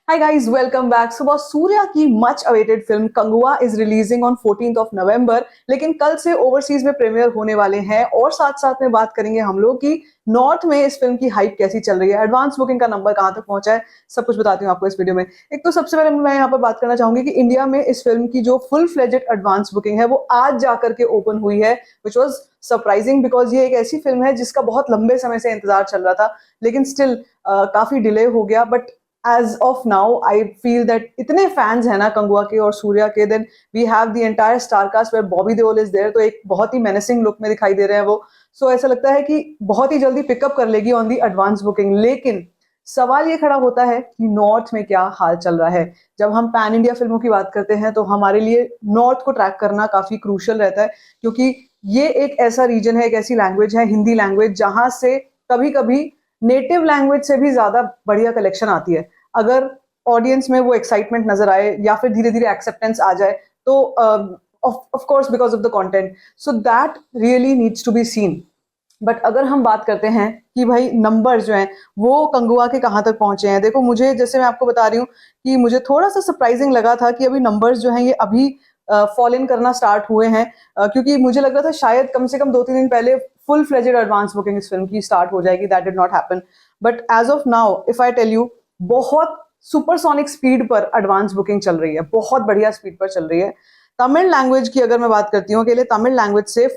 Hi guys, welcome back. सुबह सूर्या की much awaited film Kanguva is releasing on 14th of November, लेकिन कल से ओवरसीज में प्रीमियर होने वाले हैं और साथ साथ में बात करेंगे हम लोग कि नॉर्थ में इस फिल्म की हाइप कैसी चल रही है, एडवांस बुकिंग का नंबर कहां तक पहुंचा है, सब कुछ बताती हूँ आपको इस वीडियो में। एक तो सबसे पहले मैं यहाँ पर बात करना चाहूंगी कि इंडिया में इस फिल्म की जो फुल फ्लेजेड एडवांस बुकिंग है वो आज जाकर के ओपन हुई है, विच वॉज सरप्राइजिंग बिकॉज ये एक ऐसी फिल्म है जिसका बहुत लंबे समय से इंतजार चल रहा था, लेकिन स्टिल काफी डिले हो गया। But as of now I feel that इतने फैंस हैं ना कंगुआ के और सूर्या के, then we have the entire star cast where Bobby Deol is there, तो एक बहुत ही मेनेसिंग लुक में दिखाई दे रहे हैं वो। सो ऐसा लगता है कि बहुत ही जल्दी पिकअप कर लेगी ऑन दी एडवांस बुकिंग। लेकिन सवाल ये खड़ा होता है कि नॉर्थ में क्या हाल चल रहा है। जब हम पैन इंडिया फिल्मों की बात करते हैं तो हमारे लिए नॉर्थ को ट्रैक करना काफी क्रूशियल रहता है, क्योंकि ये एक ऐसा रीजन है, एक ऐसी लैंग्वेज है, हिंदी लैंग्वेज, जहां से कभी कभी नेटिव लैंग्वेज से भी ज्यादा बढ़िया कलेक्शन आती है। अगर ऑडियंस में वो एक्साइटमेंट नजर आए या फिर धीरे धीरे एक्सेप्टेंस आ जाए तो of course because of the content, so that really needs to be seen. But अगर हम बात करते हैं कि भाई नंबर्स जो हैं वो कंगुआ के कहाँ तक पहुंचे हैं, देखो मुझे, जैसे मैं आपको बता रही हूँ कि मुझे थोड़ा सा सरप्राइजिंग लगा था कि अभी नंबर्स जो हैं ये अभी फॉल इन करना स्टार्ट हुए हैं, क्योंकि मुझे लग रहा था शायद कम से कम 2-3 दिन पहले फुल फ्लेजेड एडवांस बुकिंग इस फिल्म की स्टार्ट हो जाएगी। That did not happen, but as of now if I tell you, बहुत सुपरसोनिक स्पीड पर एडवांस बुकिंग चल रही है, बहुत बढ़िया स्पीड पर चल रही है। तमिल लैंग्वेज की अगर मैं बात करती हूँ, अकेले तमिल लैंग्वेज से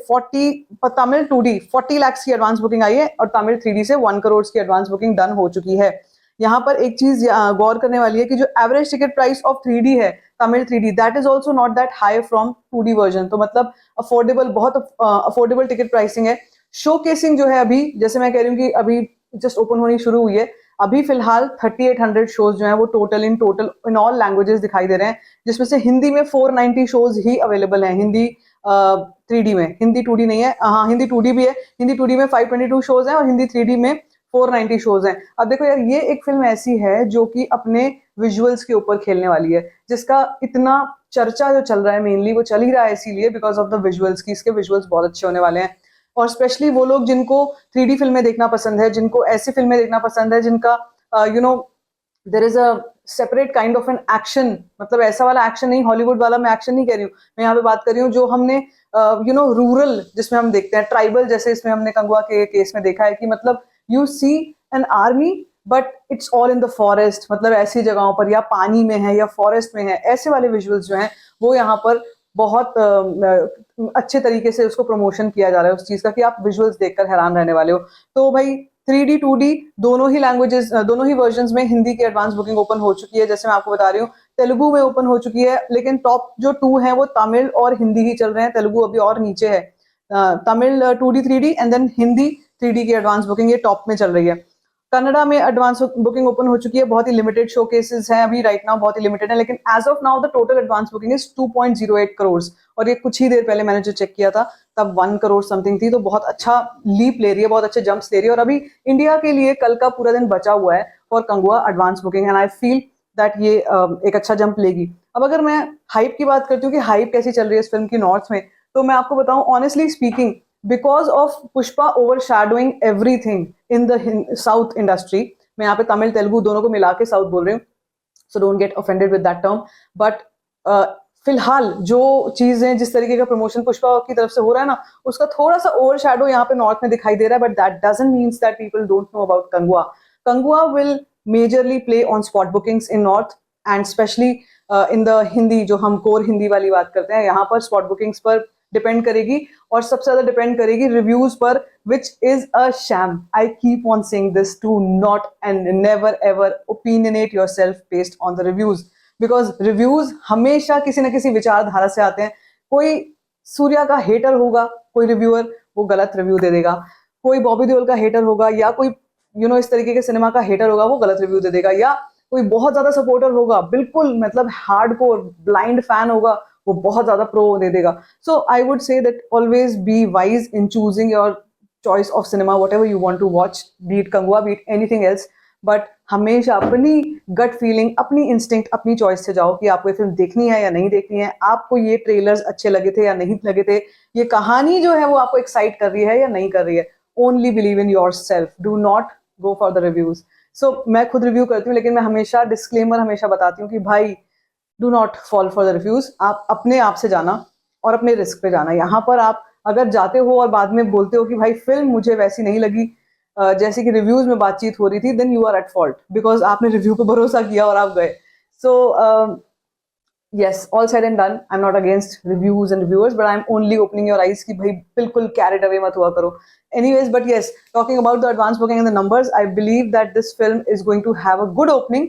तमिल 2D 40 लाख की एडवांस बुकिंग आई है और तमिल 3D से 1 करोड़ की एडवांस बुकिंग डन हो चुकी है। यहाँ पर एक चीज गौर करने वाली है कि जो average ticket price of 3D है, Tamil 3D, that is also not that high from 2D version, तो मतलब अफोर्डेबल, बहुत अफोर्डेबल टिकट प्राइसिंग है। शो केसिंग जो है अभी, जैसे मैं कह रही हूँ कि अभी जस्ट ओपन होनी शुरू हुई है, अभी फिलहाल 3800 शोज जो हैं वो टोटल इन ऑल लैंग्वेजेस दिखाई दे रहे हैं, जिसमें से हिंदी में 490 शोज ही अवेलेबल हैं। हिंदी 3D में, हिंदी 2D नहीं है, हाँ हिंदी 2D भी है, हिंदी 2D में 522 शोज हैं और हिंदी 3D में 490 शोज हैं। अब देखो यार, ये एक फिल्म ऐसी है जो कि अपने विजुअल्स के ऊपर खेलने वाली है, जिसका इतना चर्चा जो चल रहा है, मेनली वो चल ही रहा है इसीलिए बिकॉज ऑफ द विजुअल्स की, इसके विजुअल्स बहुत अच्छे होने वाले हैं। और स्पेशली वो लोग जिनको 3D फिल्में देखना पसंद है, जिनको ऐसी फिल्में देखना पसंद है जिनका there is a separate kind of an action, मतलब ऐसा वाला एक्शन नहीं, हॉलीवुड वाला मैं एक्शन नहीं कह रही हूँ, मैं यहाँ पे बात कर रही हूँ जो हमने रूरल जिसमें हम देखते हैं, ट्राइबल, जैसे इसमें हमने कंगुआ के केस में देखा है कि मतलब you see an army but it's all in the forest, मतलब ऐसी जगहों पर या पानी में है या फॉरेस्ट में है, ऐसे वाले विजुअल्स जो हैं वो यहाँ पर बहुत अच्छे तरीके से उसको प्रमोशन किया जा रहा है उस चीज का कि आप विजुअल्स देखकर हैरान रहने वाले हो। तो भाई 3D 2D दोनों ही लैंग्वेजेस, दोनों ही वर्जन्स में हिंदी की एडवांस बुकिंग ओपन हो चुकी है, जैसे मैं आपको बता रही हूँ। तेलुगु में ओपन हो चुकी है, लेकिन टॉप जो 2 हैं वो तमिल और हिंदी ही चल रहे हैं, तेलुगु अभी और नीचे है। Tamil 2D 3D and then Hindi 3D की एडवांस बुकिंग ये टॉप में चल रही है। कनाडा में एडवांस बुकिंग ओपन हो चुकी है, बहुत ही लिमिटेड शो केसेस हैं अभी राइट नाउ, बहुत ही लिमिटेड है, लेकिन as of now the total advance booking is 2.08 crore, और ये कुछ ही देर पहले मैंने जो चेक किया था तब 1 करोड़ समथिंग थी, तो बहुत अच्छा लीप ले रही है, बहुत अच्छे जंप्स ले रही है। और अभी इंडिया के लिए कल का पूरा दिन बचा हुआ है for Kanguva advance booking, and I feel that ये एक अच्छा जंप लेगी। अब अगर मैं हाइप की बात करती हूँ कि हाइप कैसी चल रही है इस फिल्म की नॉर्थ में, तो मैं आपको बताऊं honestly speaking, because of Pushpa overshadowing everything in the south industry, मैं यहाँ पे तमिल तेलुगु दोनों को मिला के साउथ बोल रही हूँ, so don't get offended with that term, but फिलहाल जो चीजें, जिस तरीके का प्रमोशन पुष्पा की तरफ से हो रहा है ना, उसका थोड़ा सा ओवरशैडो यहाँ पे नॉर्थ में दिखाई दे रहा है, but that doesn't means that people don't know about Kanguva. Kanguva will majorly play on spot bookings in north and specially in the Hindi, जो हम कोर हिंदी वाली बात करते हैं, यहाँ पर स्पॉट बुकिंग्स पर डिपेंड करेगी, और सबसे ज्यादा डिपेंड करेगी रिव्यूज पर, which is a sham. I keep on saying this, to not and never ever opinionate yourself based on the reviews, because reviews हमेशा किसी न किसी विचारधारा से आते हैं। कोई सूर्या का हेटर होगा, कोई रिव्यूअर, वो गलत रिव्यू दे देगा, कोई बॉबी देओल का हेटर होगा या कोई इस तरीके के सिनेमा का हेटर होगा, वो गलत रिव्यू दे देगा, या कोई बहुत ज्यादा सपोर्टर होगा, बिल्कुल मतलब हार्डकोर ब्लाइंड फैन होगा, वो बहुत ज्यादा प्रो दे देगा। So I would say that always be wise in choosing your choice of cinema, whatever you want to watch, be it Kangua, be it anything else, but हमेशा अपनी गट फीलिंग, अपनी इंस्टिंक्ट, अपनी चॉइस से जाओ कि आपको ये film देखनी है या नहीं देखनी है, आपको ये ट्रेलर्स अच्छे लगे थे या नहीं लगे थे, ये कहानी जो है वो आपको एक्साइट कर रही है या नहीं कर रही है। Only believe in yourself, do not go for the reviews. So मैं खुद रिव्यू करती हूँ, लेकिन मैं हमेशा डिस्क्लेमर हमेशा बताती हूँ कि भाई do not fall for the reviews, आप अपने आप से जाना और अपने रिस्क पे जाना। यहाँ पर आप अगर जाते हो और बाद में बोलते हो कि भाई फिल्म मुझे वैसी नहीं लगी जैसे कि रिव्यूज में बातचीत हो रही थी, then you are at fault because आपने रिव्यू पे भरोसा किया और आप गए। सो yes, all said and done, I'm not against reviews and reviewers, but I'm only opening your eyes कि भाई बिल्कुल carried away मत हुआ करो। Anyways, but yes, talking about the advance booking and the numbers, I believe that this film is going to have a good opening.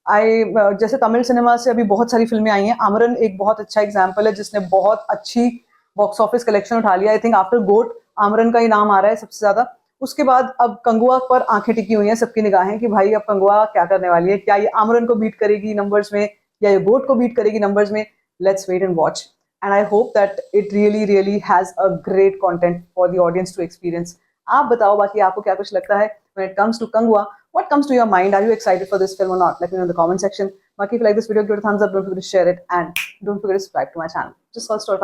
जैसे Tamil cinema से अभी बहुत सारी फिल्में आई हैं, आमरन एक बहुत अच्छा एग्जाम्पल है जिसने बहुत अच्छी बॉक्स ऑफिस कलेक्शन उठा लिया। आई थिंक आफ्टर गोट आमरन का ही नाम आ रहा है सबसे ज्यादा। उसके बाद अब कंगुआ पर आंखें टिकी हुई हैं सबकी निगाहें कि भाई अब कंगुआ क्या करने वाली है, क्या ये आमरन को बीट करेगी नंबर्स में या ये गोट को बीट करेगी नंबर्स में। Let's wait and watch, and I hope that it really has a great content for the audience to experience. आप बताओ बाकी आपको क्या कुछ लगता है when it comes to Kangua? What comes to your mind? Are you excited for this film or not? Let me know in the comment section. Baki, if you like this video, give it a thumbs up, don't forget to share it, and don't forget to subscribe to my channel. Just search for